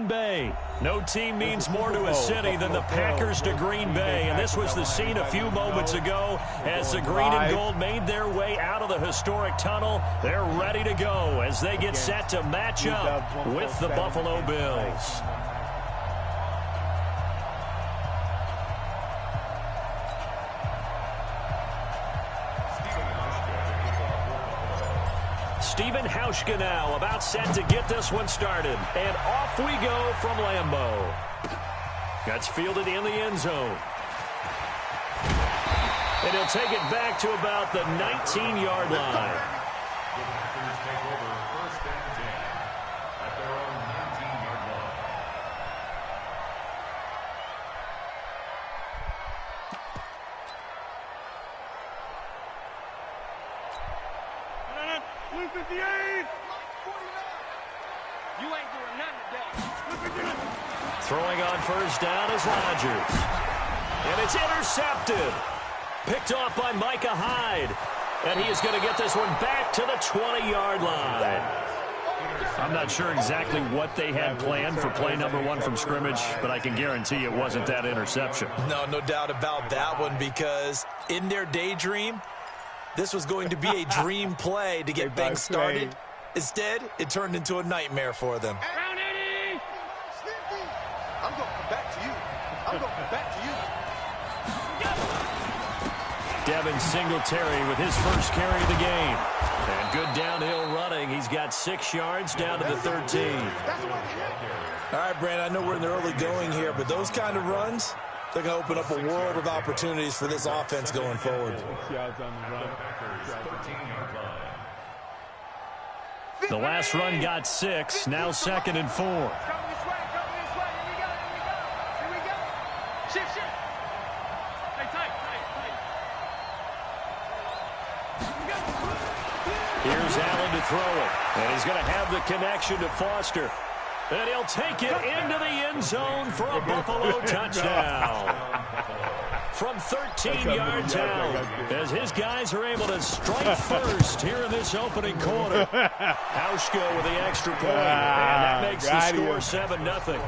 Green Bay. No team means more to a city than the Packers to Green Bay, and this was the scene a few moments ago as the green and gold made their way out of the historic tunnel. They're ready to go as they get set to match up with the Buffalo Bills. Stephen Hauschka now about set to get this one started. And off we go from Lambeau. That's fielded in the end zone. And he'll take it back to about the 19-yard line. Throwing on first down is Rodgers. And it's intercepted. Picked off by Micah Hyde. And he is going to get this one back to the 20-yard line. I'm not sure exactly what they had planned for play number 1 from scrimmage, but I can guarantee it wasn't that interception. No doubt about that one, because in their daydream, this was going to be a dream play to get things started. Instead, it turned into a nightmare for them. I'm going back to you. I'm going back to you. Devin Singletary with his first carry of the game. And good downhill running. He's got 6 yards down to the 13. All right, Brandon, I know we're in the early going here, but those kind of runs, they're going to open up a world of opportunities for this offense going forward. The last run got 6. Now 2nd and 4. Here's Allen to throw it. And he's going to have the connection to Foster. And he'll take it into the end zone for a Buffalo touchdown. From 13 yards out, as his guys are able to strike first here in this opening quarter. Hauschka with the extra point. And that makes the score 7-0.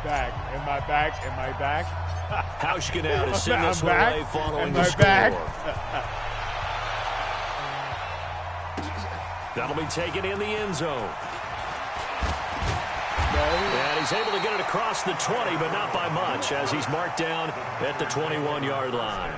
Am I back? Hauschka now to send this one away following the score. That'll be taken in the end zone. And he's able to get it across the 20, but not by much, as he's marked down at the 21-yard line.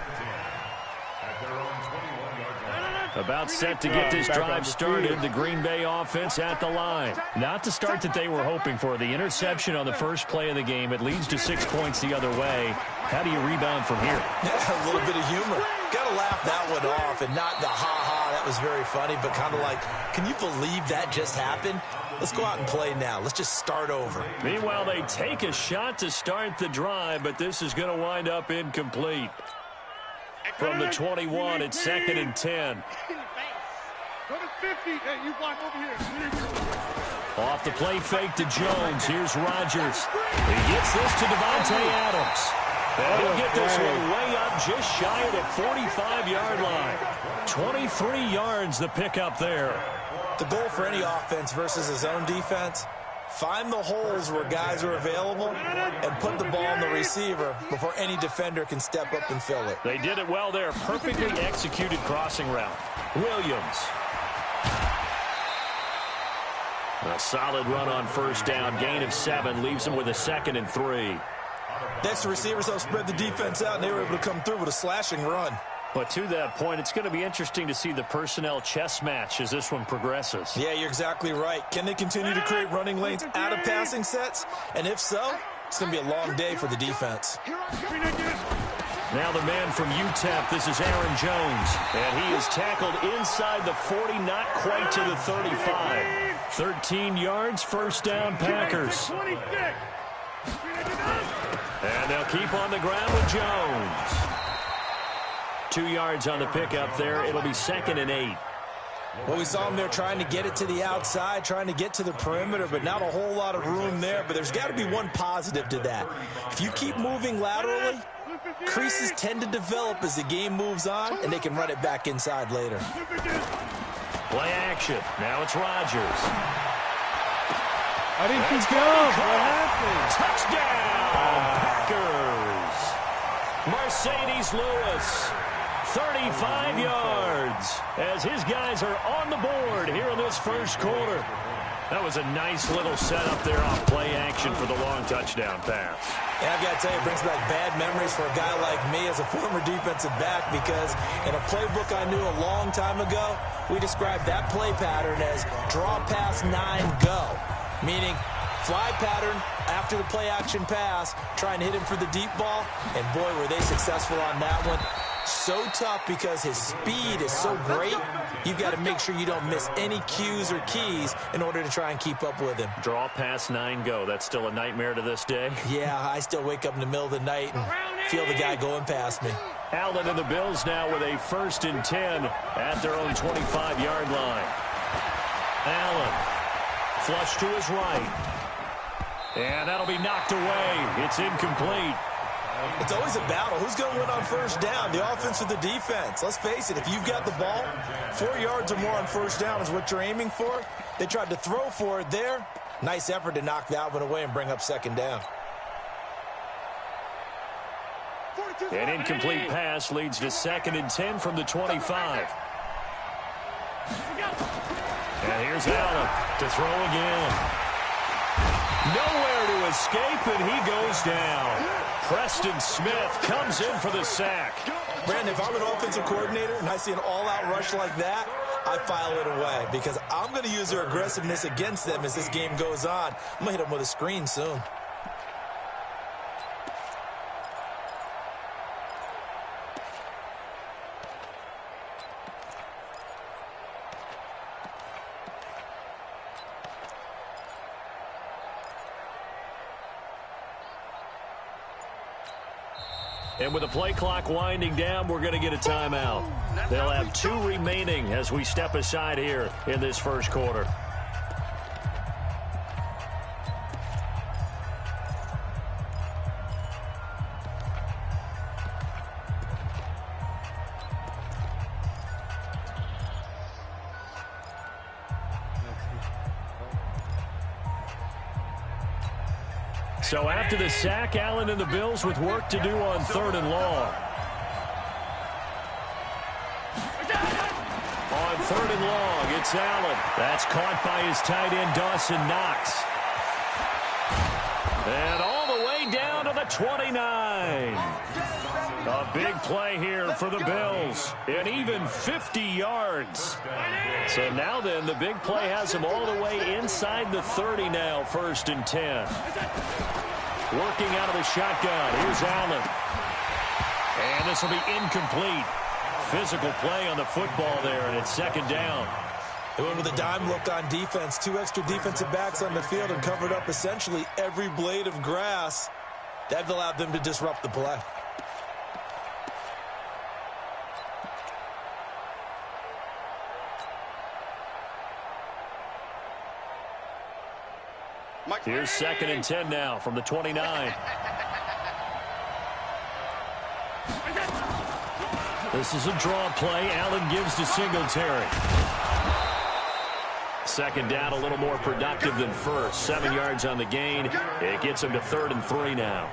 About set to get this drive started, the Green Bay offense at the line. Not the start that they were hoping for. The interception on the first play of the game, it leads to 6 points the other way. How do you rebound from here? A little bit of humor. Got to laugh that one off, and not the ha-ha, that was very funny, but kind of like, can you believe that just happened? Let's go out and play now. Let's just start over. Meanwhile, they take a shot to start the drive, but this is going to wind up incomplete. From the 21, it's 2nd and 10. Off the play fake to Jones. Here's Rodgers. He gets this to Devontae Adams. And he'll get this one way up just shy of the 45-yard line. 23 yards the pickup there. The goal for any offense versus his own defense, find the holes where guys are available and put the ball on the receiver before any defender can step up and fill it. They did it well there. Perfectly executed crossing route. Williams. A solid run on first down. Gain of 7 leaves him with a 2nd and 3. Next, the receivers helped spread the defense out, and they were able to come through with a slashing run. But to that point, it's going to be interesting to see the personnel chess match as this one progresses. Yeah, you're exactly right. Can they continue to create running lanes out of passing sets? And if so, it's going to be a long day for the defense. Now the man from UTEP, this is Aaron Jones. And he is tackled inside the 40, not quite to the 35. 13 yards, first down, Packers. And they'll keep on the ground with Jones. 2 yards on the pickup there. It'll be 2nd and 8. Well, we saw him there trying to get it to the outside, trying to get to the perimeter, but not a whole lot of room there. But there's got to be one positive to that. If you keep moving laterally, Creases tend to develop as the game moves on, and they can run it back inside later. Play action. Now it's Rodgers. I didn't keep going. What happened? Touchdown, Packers. Mercedes Lewis, 35 yards, as his guys are on the board here in this first quarter. That was a nice little setup there on play action for the long touchdown pass. And I've got to tell you, it brings back bad memories for a guy like me as a former defensive back, because in a playbook I knew a long time ago, we described that play pattern as draw pass 9 go, meaning fly pattern after the play action pass, trying to hit him for the deep ball, and boy, were they successful on that one. So tough because his speed is so great, you've got to make sure you don't miss any cues or keys in order to try and keep up with him. Draw pass 9 go. That's still a nightmare to this day. Yeah, I still wake up in the middle of the night and feel the guy going past me. Allen and the Bills now with a 1st and 10 at their own 25-yard line. Allen, flush to his right. And that'll be knocked away. It's incomplete. It's always a battle. Who's going to win on first down, the offense or the defense? Let's face it, if you've got the ball, 4 yards or more on first down is what you're aiming for. They tried to throw for it there. Nice effort to knock that one away and bring up 2nd down. An incomplete pass leads to 2nd and 10 from the 25. And here's Allen to throw again. Nowhere to escape, and he goes down. Preston Smith comes in for the sack. Brandon, if I'm an offensive coordinator and I see an all-out rush like that, I file it away because I'm going to use their aggressiveness against them as this game goes on. I'm going to hit them with a screen soon. And with the play clock winding down, we're going to get a timeout. They'll have 2 remaining as we step aside here in this first quarter. So after the sack, Allen and the Bills with work to do on 3rd and long. On 3rd and long, it's Allen. That's caught by his tight end, Dawson Knox. And all the way down to the 29. A big play here for the Bills. And even 50 yards. So now then, the big play has him all the way inside the 30 now, 1st and 10. Working out of the shotgun. Here's Allen. And this will be incomplete. Physical play on the football there, and it's 2nd down. They went with a dime look on defense. 2 extra defensive backs on the field and covered up essentially every blade of grass. That allowed them to disrupt the play. Here's 2nd and 10 now from the 29. This is a draw play. Allen gives to Singletary. 2nd down, a little more productive than first. 7 yards on the gain. It gets him to 3rd and 3 now.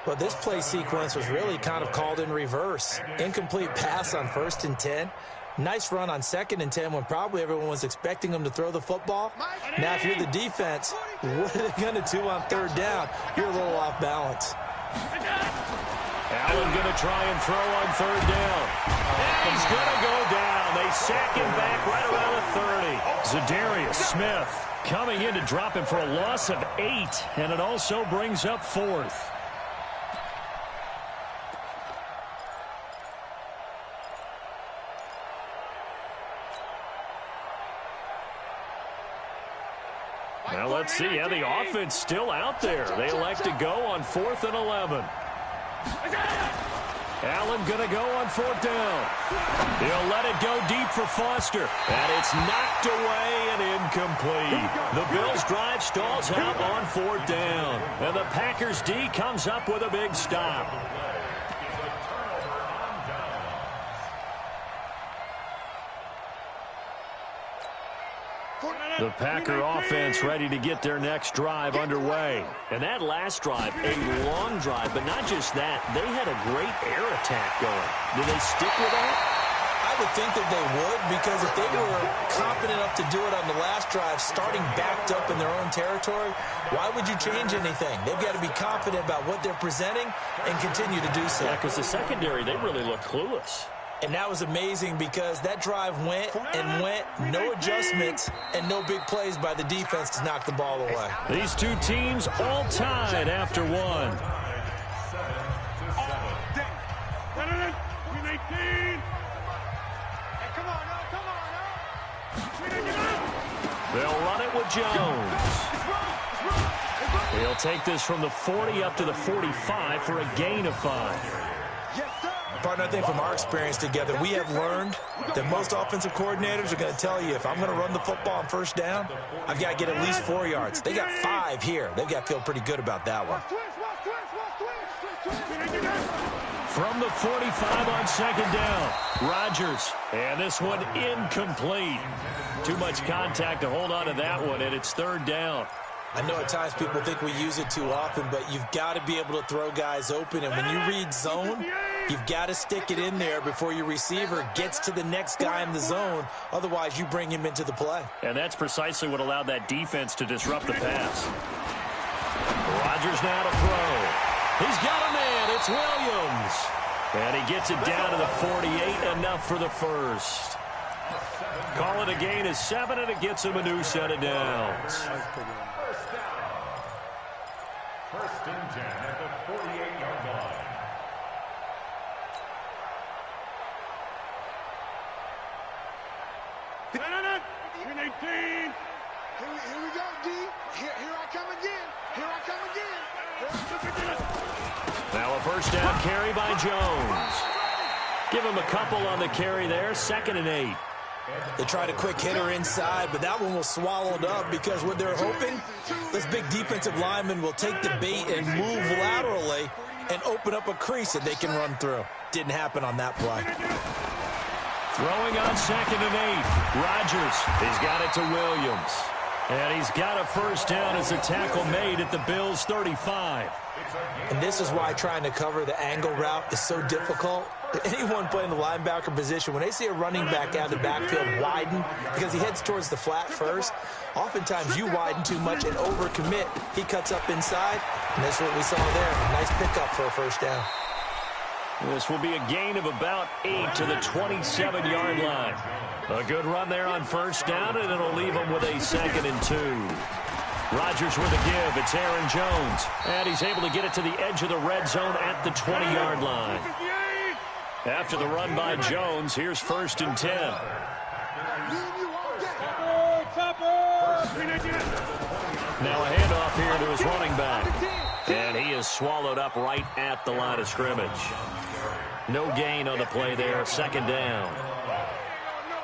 Well, this play sequence was really kind of called in reverse. Incomplete pass on 1st and 10. Nice run on 2nd and 10 when probably everyone was expecting them to throw the football. Now, if you're the defense, what are they going to do on 3rd down? You're a little off balance. Allen going to try and throw on 3rd down. And he's going to go down. They sack him back right around the 30. Zadarius Smith coming in to drop him for a loss of 8. And it also brings up 4th. Now let's see. Yeah, the offense still out there. They elect to go on 4th and 11. Allen going to go on 4th down. He'll let it go deep for Foster. And it's knocked away and incomplete. The Bills' drive stalls out on 4th down. And the Packers' D comes up with a big stop. The Packer offense ready to get their next drive underway. And that last drive, a long drive, but not just that. They had a great air attack going. Do they stick with that? I would think that they would, because if they were confident enough to do it on the last drive, starting backed up in their own territory, why would you change anything? They've got to be confident about what they're presenting and continue to do so. Yeah, because the secondary, they really look clueless. And that was amazing because that drive went and went, no adjustments, and no big plays by the defense to knock the ball away. These two teams all tied after one. They'll run it with Jones. He'll take this from the 40 up to the 45 for a gain of 5. Partner, I think from our experience together, we have learned that most offensive coordinators are going to tell you, if I'm going to run the football on first down, I've got to get at least 4 yards. They got 5 here. They've got to feel pretty good about that one. From the 45 on second down, Rodgers. And this one incomplete. Too much contact to hold on to that one, and it's third down. I know at times people think we use it too often, but you've got to be able to throw guys open. And when you read zone, you've got to stick it in there before your receiver gets to the next guy in the zone. Otherwise, you bring him into the play. And that's precisely what allowed that defense to disrupt the pass. Rodgers now to throw. He's got a man. It's Williams. And he gets it down to the 48, enough for the first. Call it a gain of 7, and it gets him a new set of downs. First and 10 at the 48-yard line. Here we go, D. Here I come again. Here I come again. Now a first down carry by Jones. Give him a couple on the carry there. 2nd and 8. They tried a quick hitter inside, but that one was swallowed up because what they're hoping, this big defensive lineman will take the bait and move laterally and open up a crease that they can run through. Didn't happen on that play. Throwing on 2nd and 8. Rodgers. He's got it to Williams. And he's got a first down as a tackle made at the Bills' 35. And this is why trying to cover the angle route is so difficult. Anyone playing the linebacker position, when they see a running back out of the backfield widen because he heads towards the flat first, oftentimes you widen too much and overcommit. He cuts up inside, and that's what we saw there. Nice pickup for a first down. This will be a gain of about 8 to the 27-yard line. A good run there on first down, and it'll leave him with a 2nd and 2. Rodgers with a give. It's Aaron Jones. And he's able to get it to the edge of the red zone at the 20-yard line. After the run by Jones, here's 1st and 10. Now a handoff here to his running back. And he is swallowed up right at the line of scrimmage. No gain on the play there. 2nd down.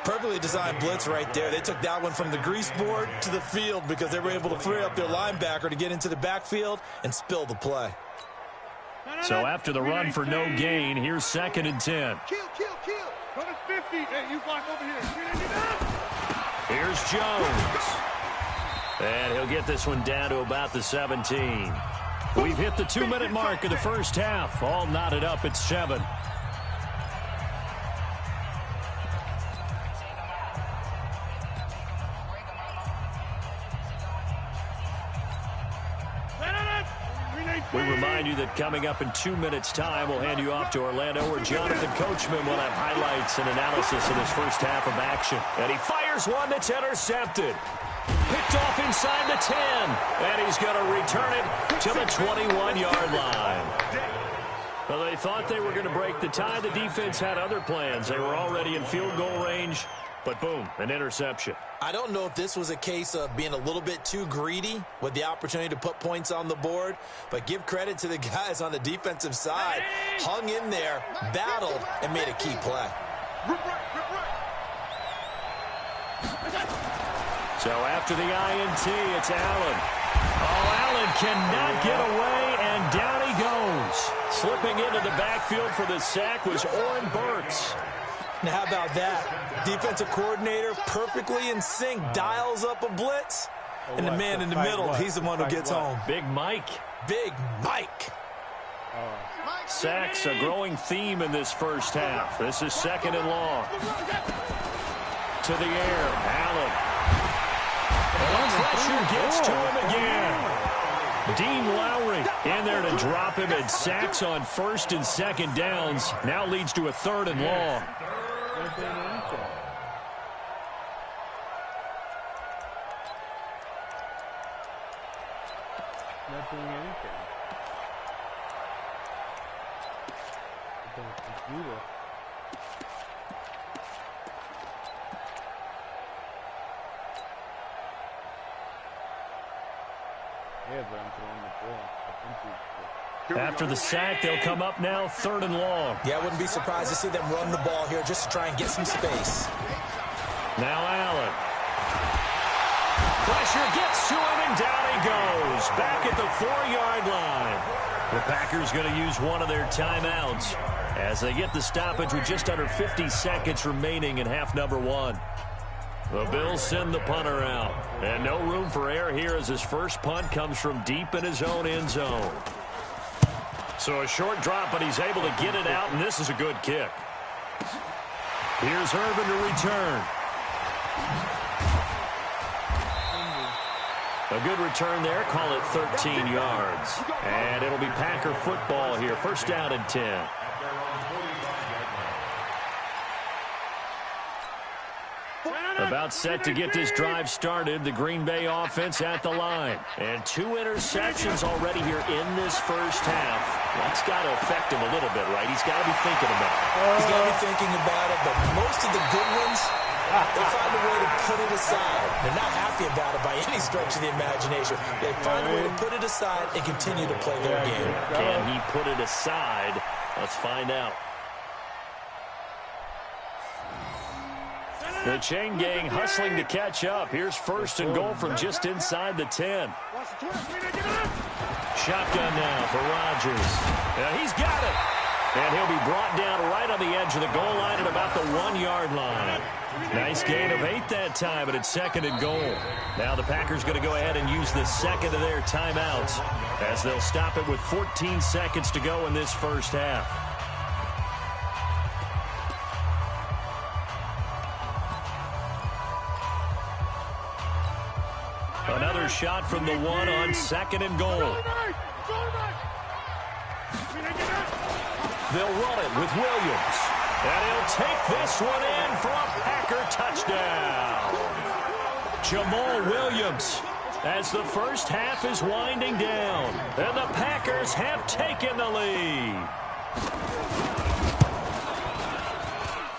Perfectly designed blitz right there. They took that one from the grease board to the field because they were able to free up their linebacker to get into the backfield and spill the play. So after the run for no gain, here's 2nd and 10. Kill. Run it 50. Hey, you block over here. Here's Jones. And he'll get this one down to about the 17. We've hit the 2-minute mark of the first half. All knotted up at 7. We remind you that coming up in 2 minutes' time, we'll hand you off to Orlando, where Jonathan Coachman will have highlights and analysis in his first half of action. And he fires one that's intercepted. Picked off inside the 10. And he's going to return it to the 21-yard line. Well, they thought they were going to break the tie. The defense had other plans. They were already in field goal range. But boom, an interception. I don't know if this was a case of being a little bit too greedy with the opportunity to put points on the board, but give credit to the guys on the defensive side. Hung in there, battled, and made a key play. So after the INT, it's Allen. Oh, Allen cannot get away, and down he goes. Slipping into the backfield for the sack was Oren Burks. Now, how about that? Defensive coordinator perfectly in sync, dials up a blitz, and the man in the middle, he's the one who gets home. Big Mike. Big Mike. Sacks, a growing theme in this first half. This is 2nd and long. To the air, Allen. And pressure gets to him again. Dean Lowry in there to drop him, and sacks on 1st and 2nd downs. Now leads to a 3rd and long. Not doing anything. Computer. Yeah, but I'm throwing the ball. After the sack, they'll come up now 3rd and long. Yeah, I wouldn't be surprised to see them run the ball here just to try and get some space. Now Allen. Pressure gets to him, and down he goes. Back at the 4-yard line. The Packers going to use one of their timeouts as they get the stoppage with just under 50 seconds remaining in half number 1. The Bills send the punter out. And no room for error here as his first punt comes from deep in his own end zone. So a short drop, but he's able to get it out, and this is a good kick. Here's Irvin to return. A good return there. Call it 13 yards. And it'll be Packer football here. 1st down and 10. About set to get this drive started. The Green Bay offense at the line. And 2 interceptions already here in this first half. That's got to affect him a little bit, right? He's got to be thinking about it. He's got to be thinking about it, but most of the good ones, they find a way to put it aside. They're not happy about it by any stretch of the imagination. They find a way to put it aside and continue to play their game. Can he put it aside? Let's find out. The chain gang hustling to catch up. Here's 1st and goal from just inside the 10. Shotgun now for Rodgers. He's got it. And he'll be brought down right on the edge of the goal line at about the 1-yard line. Nice gain of 8 that time, but it's 2nd and goal. Now the Packers going to go ahead and use the 2nd of their timeouts as they'll stop it with 14 seconds to go in this first half. Another shot from the 1 on 2nd and goal. They'll run it with Williams. And he'll take this one in for a Packer touchdown. Jamal Williams as the first half is winding down. And the Packers have taken the lead.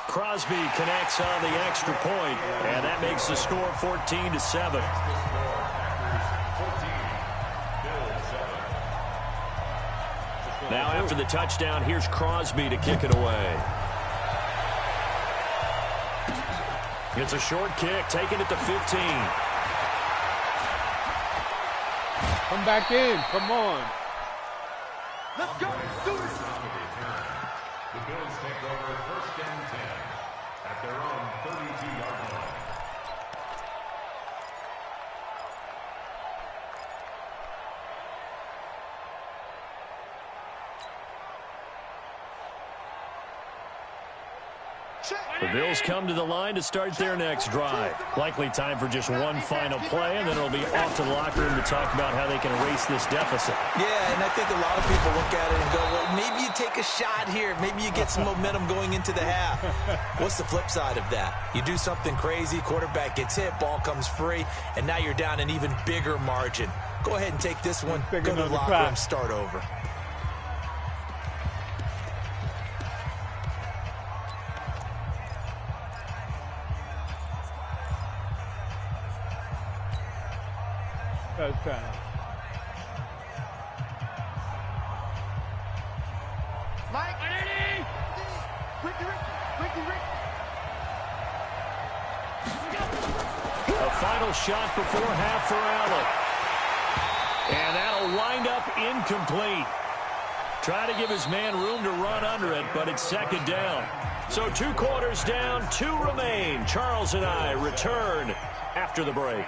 Crosby connects on the extra point, and that makes the score 14-7. Now after the touchdown, here's Crosby to kick it away. It's a short kick, taken at the 15. Come back in. Come on. Let's go. Do it. The Bills take over 1st and 10 at their own 32-yard line. The Bills come to the line to start their next drive. Likely time for just one final play, and then it'll be off to the locker room to talk about how they can erase this deficit. Yeah, and I think a lot of people look at it and go, well, maybe you take a shot here. Maybe you get some momentum going into the half. What's the flip side of that? You do something crazy, quarterback gets hit, ball comes free, and now you're down an even bigger margin. Go ahead and take this one, go to the locker room, start over. Mike. A final shot before half for Allen. And that'll wind up incomplete. Try to give his man room to run under it, but it's 2nd down. So 2 quarters down, 2 remain. Charles and I return after the break.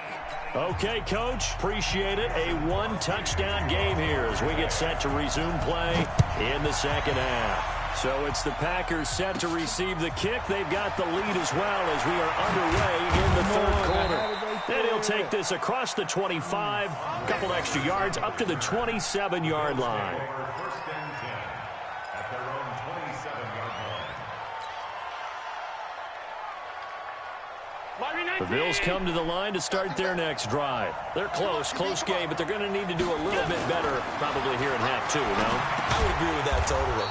Okay, Coach, appreciate it. A 1-touchdown game here as we get set to resume play in the second half. So it's the Packers set to receive the kick. They've got the lead as well as we are underway in the third quarter. And he'll take this across the 25, a couple extra yards up to the 27-yard line. First and 10 at their own 27-yard line. The Bills come to the line to start their next drive. They're close game, but they're going to need to do a little bit better probably here in half 2, no? I would agree with that totally.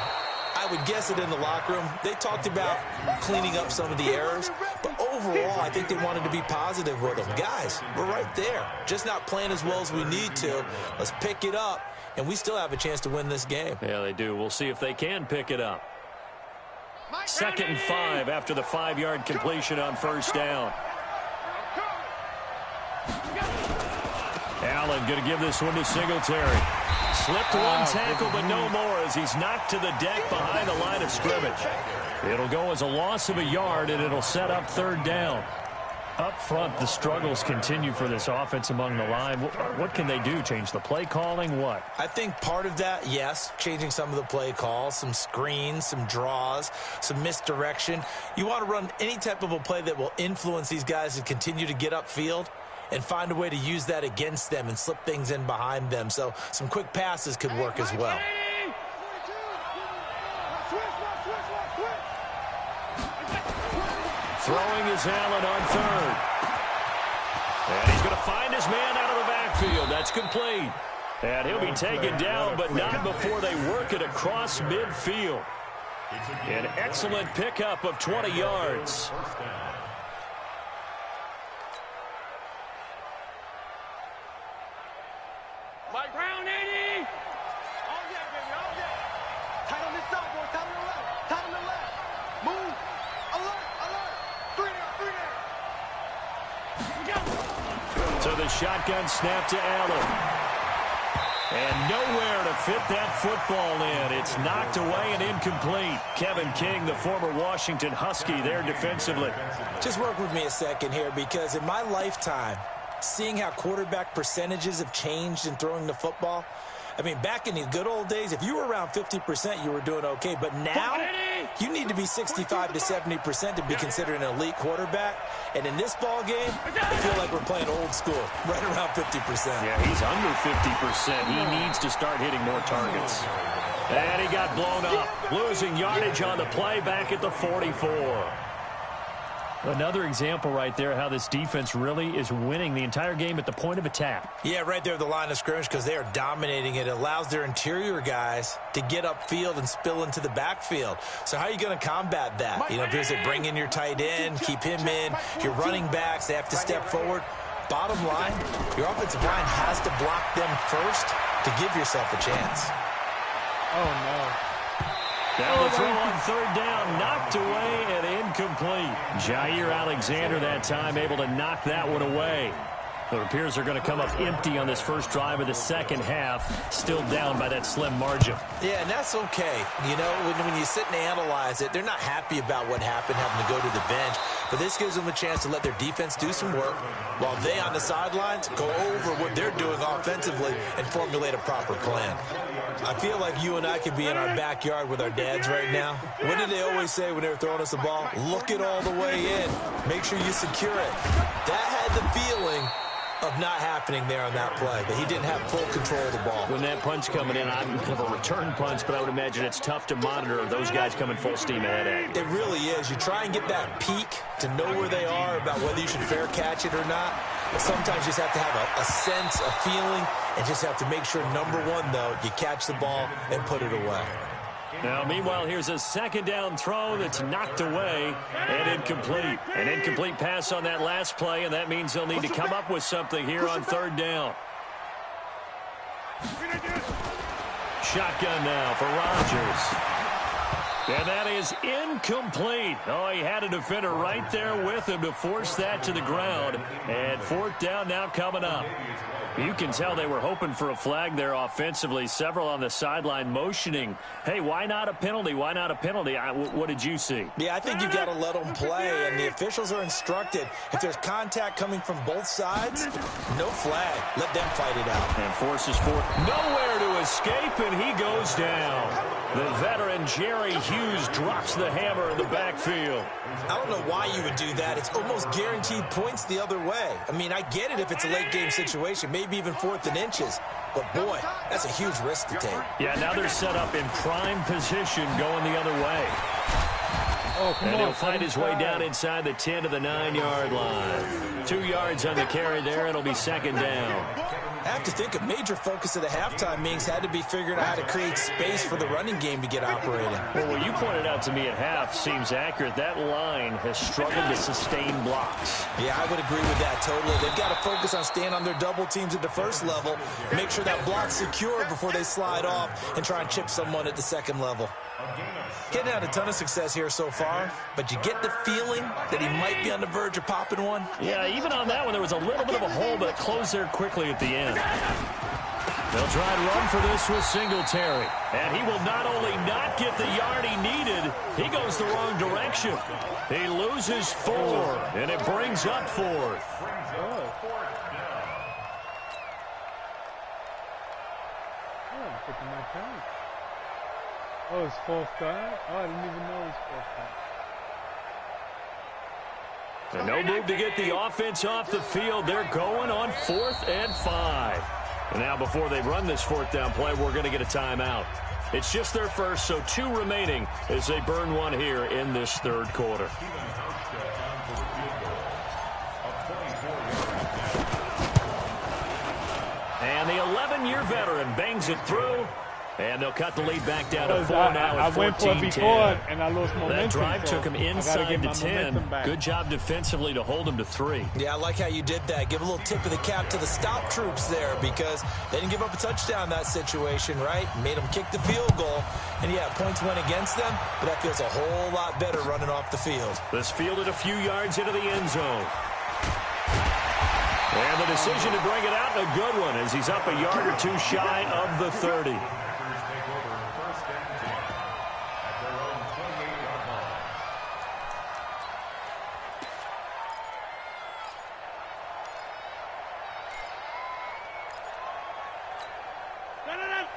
I would guess it in the locker room. They talked about cleaning up some of the errors, but overall, I think they wanted to be positive with them. Guys, we're right there. Just not playing as well as we need to. Let's pick it up, and we still have a chance to win this game. Yeah, they do. We'll see if they can pick it up. 2nd and 5 after the 5-yard completion on first down. Allen going to give this one to Singletary. Slipped one tackle, but no more as he's knocked to the deck behind the line of scrimmage. It'll go as a loss of a yard, and it'll set up 3rd down. Up front, the struggles continue for this offense among the line. What can they do? Change the play calling? What? I think part of that, yes, changing some of the play calls, some screens, some draws, some misdirection. You want to run any type of a play that will influence these guys to continue to get upfield and find a way to use that against them and slip things in behind them. So some quick passes could work as well. Throwing is Allen on 3rd. And he's going to find his man out of the backfield. That's complete. And he'll be taken down, but not before they work it across midfield. An excellent pickup of 20 yards. Mike Brown, 80. All day, baby, all day. Tight on this side, boy. Tight on the left. Tight on the left. Move. Alert, alert. 3 there. So the shotgun snap to Allen. And nowhere to fit that football in. It's knocked away and incomplete. Kevin King, the former Washington Husky, there defensively. Just work with me a second here, because in my lifetime, seeing how quarterback percentages have changed in throwing the football, I mean, back in the good old days, if you were around 50%, you were doing okay. But now, you need to be 65 to 70% to be considered an elite quarterback. And in this ball game, I feel like we're playing old school, right around 50%. Yeah, he's under 50%. He needs to start hitting more targets. And he got blown up, losing yardage on the play back at the 44. Another example right there how this defense really is winning the entire game at the point of attack. Yeah, right there at the line of scrimmage, because they are dominating it. It allows their interior guys to get upfield and spill into the backfield. So how are you going to combat that? You know, does it bring in your tight end, keep him in? Your running backs, they have to step forward. Bottom line, your offensive line has to block them first to give yourself a chance. Oh, no. Down the throw on 3rd down, knocked away and incomplete. Jair Alexander that time able to knock that one away. It appears they're going to come up empty on this first drive of the second half, still down by that slim margin. Yeah, and that's okay. You know, when you sit and analyze it, they're not happy about what happened, having to go to the bench. But this gives them a chance to let their defense do some work while they on the sidelines go over what they're doing offensively and formulate a proper plan. I feel like you and I could be in our backyard with our dads right now. What did they always say when they were throwing us the ball? Look it all the way in. Make sure you secure it. That had the feeling of not happening there on that play, but he didn't have full control of the ball. When that punch coming in, I don't have a return punch, but I would imagine it's tough to monitor those guys coming full steam ahead at you. It really is. You try and get that peak to know where they are about whether you should fair catch it or not. But sometimes you just have to have a sense, a feeling, and just have to make sure, number one, though, you catch the ball and put it away. Now, meanwhile, here's a 2nd down throw that's knocked away and incomplete. An incomplete pass on that last play, and that means they'll need to come up with something here on 3rd down. Shotgun now for Rodgers. And that is incomplete. Oh, he had a defender right there with him to force that to the ground. And fourth down now coming up. You can tell they were hoping for a flag there offensively. Several on the sideline motioning, hey, why not a penalty? Why not a penalty? What did you see? Yeah, I think you've got to let them play, and the officials are instructed. If there's contact coming from both sides, no flag. Let them fight it out. And forces forth. Nowhere to escape, and he goes down. The veteran Jerry Hughes drops the hammer in the backfield. I don't know why you would do that. It's almost guaranteed points the other way. I mean, I get it if it's a late game situation, maybe even 4th and inches. But, boy, that's a huge risk to take. Yeah, now they're set up in prime position going the other way. Oh, come on. And he'll find his way down inside the 10 to the 9-yard line. 2 yards on the carry there. It'll be second down. I have to think a major focus of the halftime meetings had to be figuring out how to create space for the running game to get operating. Well, what you pointed out to me at half seems accurate. That line has struggled to sustain blocks. Yeah, I would agree with that totally. They've got to focus on staying on their double teams at the first level, make sure that block's secure before they slide off and try and chip someone at the second level. Getting had a ton of success here so far, but you get the feeling that he might be on the verge of popping one. Yeah, even on that one, there was a little bit of a hole, but it closed there quickly at the end. They'll try and run for this with Singletary. And he will not only not get the yard he needed, he goes the wrong direction. He loses 4, and it brings up 4th. Oh, it's 4th down? Oh, I didn't even know it was 4th down. And no move to get the offense off the field. They're going on 4th and 5. And now before they run this 4th down play, we're going to get a timeout. It's just their first, so 2 remaining as they burn one here in this 3rd quarter. And the 11-year veteran bangs it through. And they'll cut the lead back down to 4 now at 14-10. I went for it before, and I lost momentum. That drive so took him inside to 10. Good job defensively to hold him to 3. Yeah, I like how you did that. Give a little tip of the cap to the stop troops there because they didn't give up a touchdown in that situation, right? Made them kick the field goal. And, yeah, points went against them, but that feels a whole lot better running off the field. This fielded a few yards into the end zone. And the decision to bring it out, a good one, as he's up a yard or 2 shy of the 30.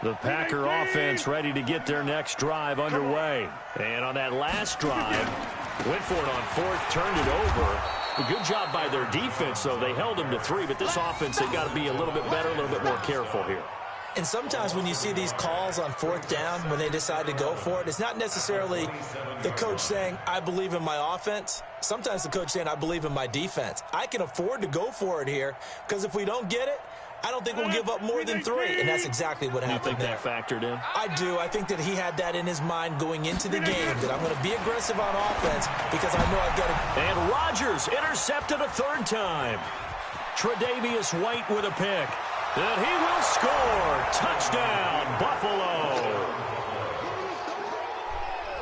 The Packer offense ready to get their next drive underway. And on that last drive, went for it on 4th, turned it over. A good job by their defense, though. They held them to 3, but this offense, they've got to be a little bit better, a little bit more careful here. And sometimes when you see these calls on 4th down, when they decide to go for it, it's not necessarily the coach saying, I believe in my offense. Sometimes the coach saying, I believe in my defense. I can afford to go for it here because if we don't get it, I don't think we'll give up more than 3, and that's exactly what happened there. You think that factored in? I do. I think that he had that in his mind going into the game, that I'm going to be aggressive on offense because I know I've got to. And Rodgers intercepted a 3rd time. Tre'Davious White with a pick. And he will score. Touchdown, Buffalo.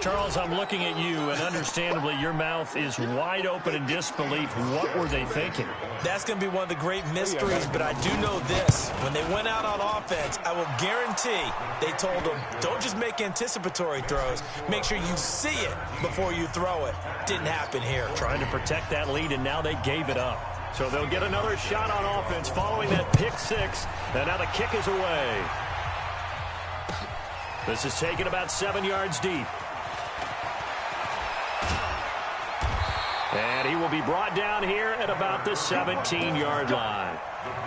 Charles, I'm looking at you, and understandably, your mouth is wide open in disbelief. What were they thinking? That's going to be one of the great mysteries, but I do know this. When they went out on offense, I will guarantee they told them, don't just make anticipatory throws. Make sure you see it before you throw it. Didn't happen here. Trying to protect that lead, and now they gave it up. So they'll get another shot on offense following that pick 6, and now the kick is away. This is taken about 7 yards deep. And he will be brought down here at about the 17-yard line.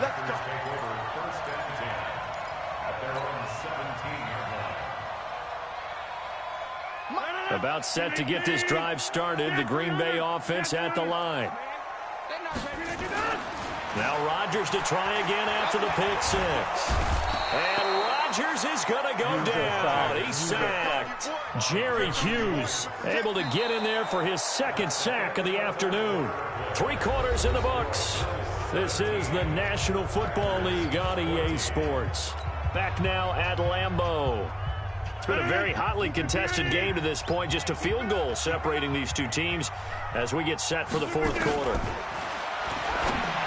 Let's go. Take over 1st and 10 at their own 17-yard line. About set to get this drive started. The Green Bay offense at the line. Now Rodgers to try again after the pick 6. And Rodgers is going to go down. He's sacked. Jerry Hughes able to get in there for his 2nd sack of the afternoon. 3 quarters in the books. This is the National Football League on EA Sports. Back now at Lambeau. It's been a very hotly contested game to this point. Just a field goal separating these two teams as we get set for the fourth quarter.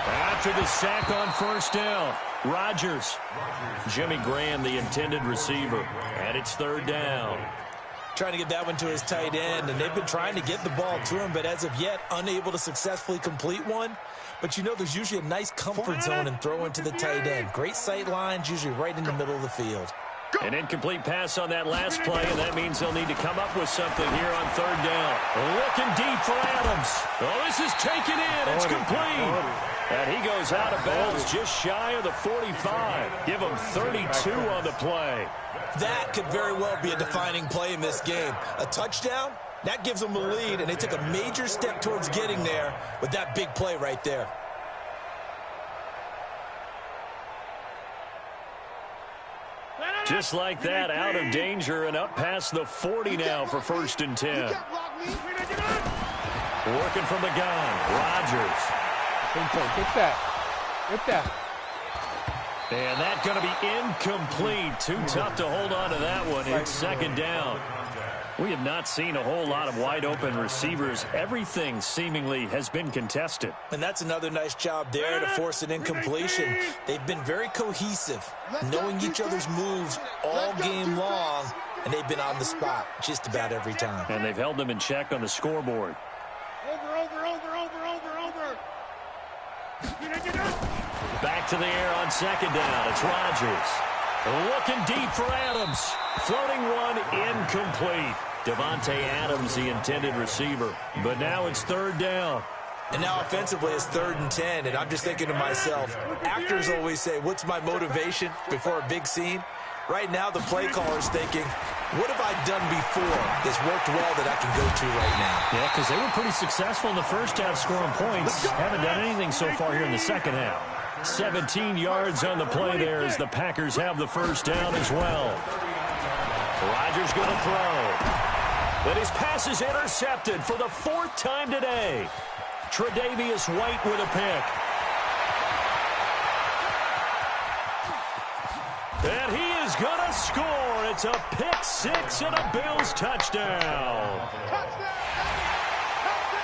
After the sack on first down, Rodgers. Jimmy Graham, the intended receiver. And it's third down. Trying to get that one to his tight end, and they've been trying to get the ball to him, but as of yet, unable to successfully complete one. But you know there's usually a nice comfort zone in throwing to the tight end. Great sight lines, usually right in the middle of the field. An incomplete pass on that last play, and that means they'll need to come up with something here on third down. Looking deep for Adams. Oh, this is taken in. It's complete. And he goes out of bounds just shy of the 45. Give him 32 on the play. That could very well be a defining play in this game. A touchdown, that gives them a lead, and they took a major step towards getting there with that big play right there. Just like that, out of danger and up past the 40 now for first and 10. Working from the gun, Rodgers. Get that. Get that. And that's going to be incomplete. Too tough to hold on to that one. It's second down. We have not seen a whole lot of wide-open receivers. Everything seemingly has been contested. And that's another nice job there to force an incompletion. They've been very cohesive, knowing each other's moves all game long, and they've been on the spot just about every time. And they've held them in check on the scoreboard. Back to the air on second down. It's Rodgers. Looking deep for Adams. Floating one, incomplete. Devontae Adams, the intended receiver. But now it's third down. And now offensively it's 3rd and 10, and I'm just thinking to myself, actors always say, what's my motivation before a big scene? Right now the play caller's thinking, what have I done before that's worked well that I can go to right now? Yeah, because they were pretty successful in the first half scoring points. Haven't done anything so far here in the second half. 17 yards on the play there as the Packers have the first down as well. Rodgers going to throw. But his pass is intercepted for the 4th time today. Tre'Davious White with a pick. And he is going to score. It's a pick 6 and a Bills touchdown.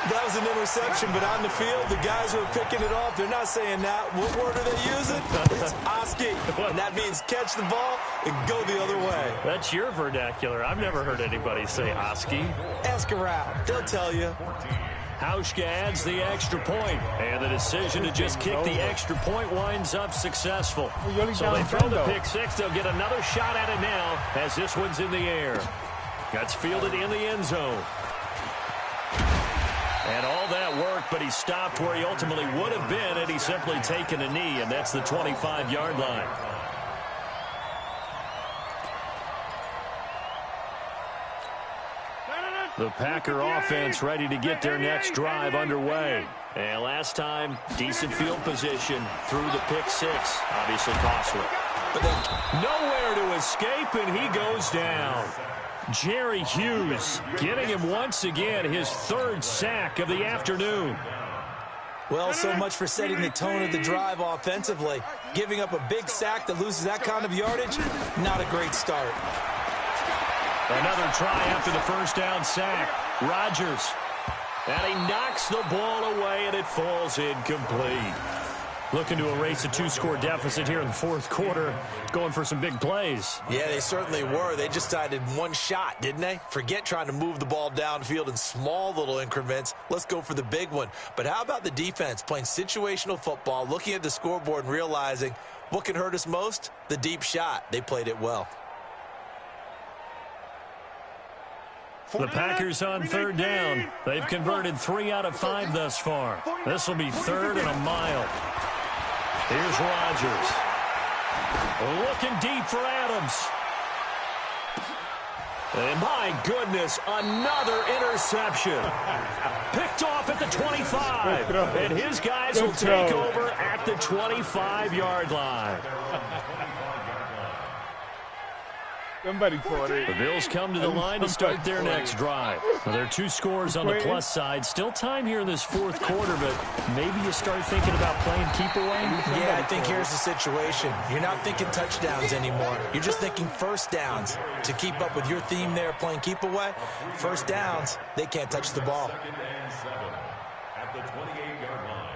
That was an interception, but on the field, the guys who are picking it off, they're not saying that. What word are they using? It's Oski, and that means catch the ball and go the other way. That's your vernacular. I've never heard anybody say Oski. Ask around. They'll tell you. Hauschka adds the extra point, and the decision to just kick the extra point winds up successful. So they throw the pick 6. They'll get another shot at it now as this one's in the air. That's fielded in the end zone. And all that worked, but he stopped where he ultimately would have been had he simply taken a knee, and that's the 25-yard line. The Packer offense ready to get their next drive underway. And last time, decent field position through the pick 6. Obviously costly. But then nowhere to escape, and he goes down. Jerry Hughes getting him once again his 3rd sack of the afternoon. Well, so much for setting the tone of the drive offensively. Giving up a big sack that loses that kind of yardage, not a great start. Another try after the first down sack. Rodgers. And he knocks the ball away, and it falls incomplete. Looking to erase a 2-score deficit here in the fourth quarter. Going for some big plays. Yeah, they certainly were. They just decided one shot, didn't they? Forget trying to move the ball downfield in small little increments. Let's go for the big one. But how about the defense playing situational football, looking at the scoreboard and realizing what can hurt us most? The deep shot. They played it well. The Packers on third down. They've converted 3 out of 5 thus far. This will be 3rd and a mile. Here's Rodgers. Looking deep for Adams. And my goodness, another interception. Picked off at the 25. And his guys will take over at the 25-yard line. Somebody caught it. The Bills come to the line to start their next drive. Well, there are 2 scores on the plus side. Still time here in this 4th quarter, but maybe you start thinking about playing keep away? Yeah, I think here's the situation. You're not thinking touchdowns anymore. You're just thinking first downs. To keep up with your theme there, playing keep away, first downs, they can't touch the ball. 2nd and 7 at the 28-yard line.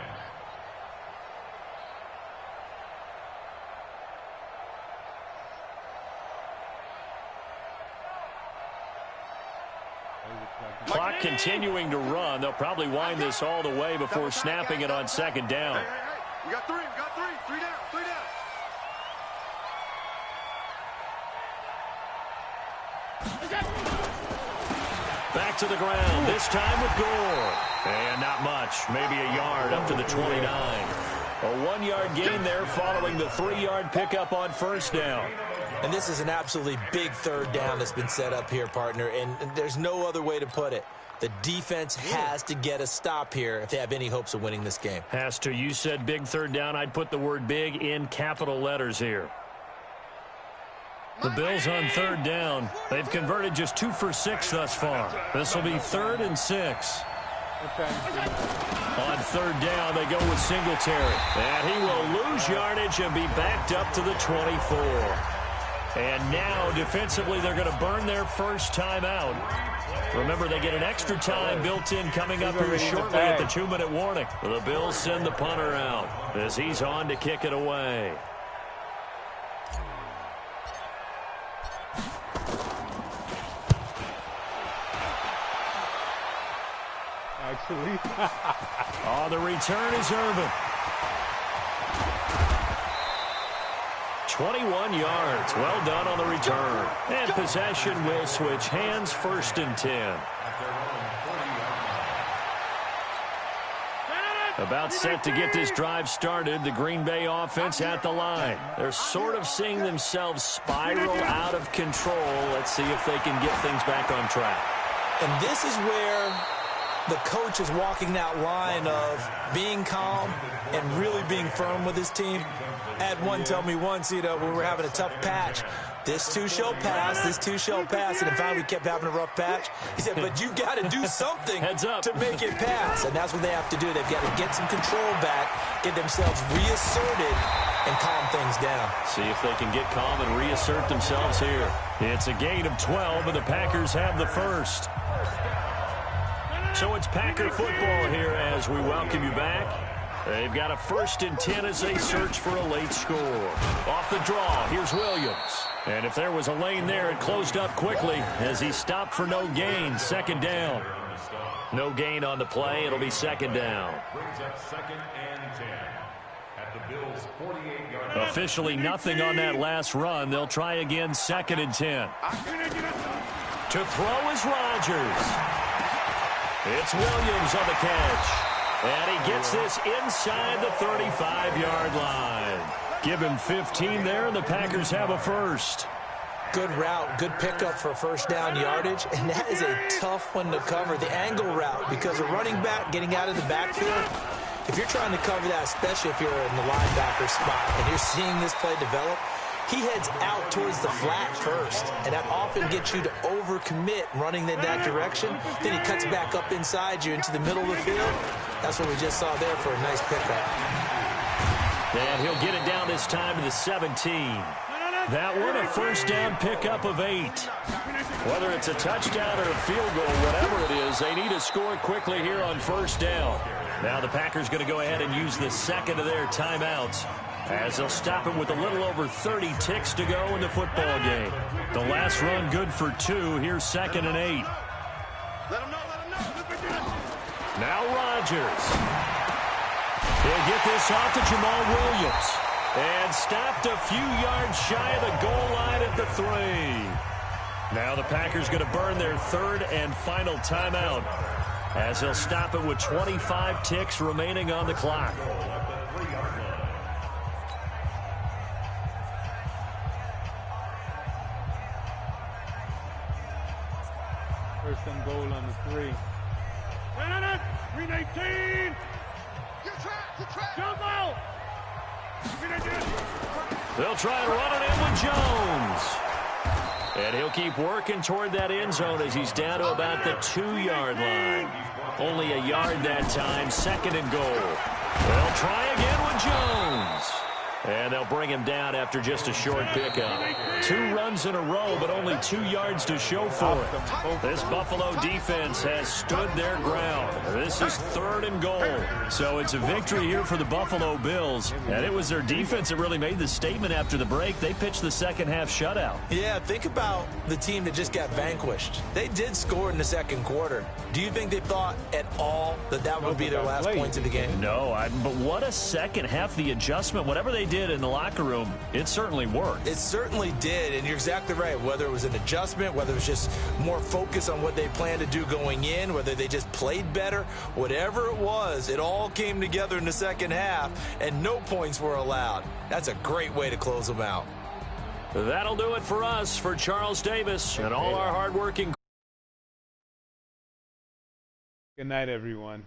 Clock continuing to run. They'll probably wind this all the way before snapping it on 2nd down. Hey, we got 3, three down, 3 down. Back to the ground, this time with Gore. And not much, maybe a yard up to the 29. A 1-yard gain there following the 3-yard pickup on 1st down. And this is an absolutely big 3rd down that's been set up here, partner, and there's no other way to put it. The defense has to get a stop here if they have any hopes of winning this game. Has to. You said big 3rd down. I'd put the word big in capital letters here. The Bills on 3rd down. They've converted just 2 for 6 thus far. This will be 3rd and 6. On 3rd down, they go with Singletary. And he will lose yardage and be backed up to the 24. And now, defensively, they're going to burn their first timeout. Remember, they get an extra time built in coming up here shortly at the 2-minute warning. The Bills send the punter out as he's on to kick it away. Actually. On the return is Irvin. 21 yards. Well done on the return. And possession will switch hands, 1st and 10. About set to get this drive started, the Green Bay offense at the line. They're sort of seeing themselves spiral out of control. Let's see if they can get things back on track. And this is where the coach is walking that line of being calm and really being firm with his team. I had one tell me once, we were having a tough patch. This too shall pass, this too shall pass. And finally we kept having a rough patch. He said, but you got to do something to make it pass. And that's what they have to do. They've got to get some control back, get themselves reasserted, and calm things down. See if they can get calm and reassert themselves here. It's a gain of 12, and the Packers have the first. So it's Packer football here as we welcome you back. They've got a 1st and 10 as they search for a late score. Off the draw, here's Williams. And if there was a lane there, it closed up quickly as he stopped for no gain. 2nd down. No gain on the play. It'll be 2nd down. Brings up 2nd and 10 at the Bills' 48-yard. Officially nothing on that last run. They'll try again, 2nd and 10. To throw is Rodgers. It's Williams on the catch. And he gets this inside the 35-yard line. Give him 15 there, and the Packers have a first. Good route, good pickup for 1st down yardage, and that is a tough one to cover, the angle route, because a running back getting out of the backfield, if you're trying to cover that, especially if you're in the linebacker spot, and you're seeing this play develop, he heads out towards the flat first, and that often gets you to overcommit running in that direction. Then he cuts back up inside you into the middle of the field. That's what we just saw there for a nice pickup. And he'll get it down this time to the 17. That one, a 1st down pickup of 8. Whether it's a touchdown or a field goal, whatever it is, they need to score quickly here on 1st down. Now the Packers going to go ahead and use the 2nd of their timeouts, as they'll stop him with a little over 30 ticks to go in the football game. The last run good for 2. Here's 2nd and 8. Now Rodgers. He'll get this off to Jamal Williams. And stopped a few yards shy of the goal line at the 3. Now the Packers going to burn their 3rd and final timeout, as they'll stop it with 25 ticks remaining on the clock. 1st and goal on the 3. Green 18. Get trapped. Jump out. They'll try and run it in with Jones. And he'll keep working toward that end zone as he's down to about the 2-yard line. Only a yard that time, 2nd and goal. They'll try again with Jones. And they'll bring him down after just a short pickup. 2 runs in a row, but only 2 yards to show for it. This Buffalo defense has stood their ground. This is 3rd and goal. So it's a victory here for the Buffalo Bills. And it was their defense that really made the statement after the break. They pitched the second half shutout. Yeah, think about the team that just got vanquished. They did score in the 2nd quarter. Do you think they thought at all that that would be their last points of the game? No, but what a second half. The adjustment, whatever they did in the locker room, it certainly worked. It certainly did, and you're exactly right. Whether it was an adjustment, whether it was just more focus on what they planned to do going in, whether they just played better, whatever it was, it all came together in the second half, and no points were allowed. That's a great way to close them out. That'll do it for us. For Charles Davis and all our hardworking. Good night, everyone.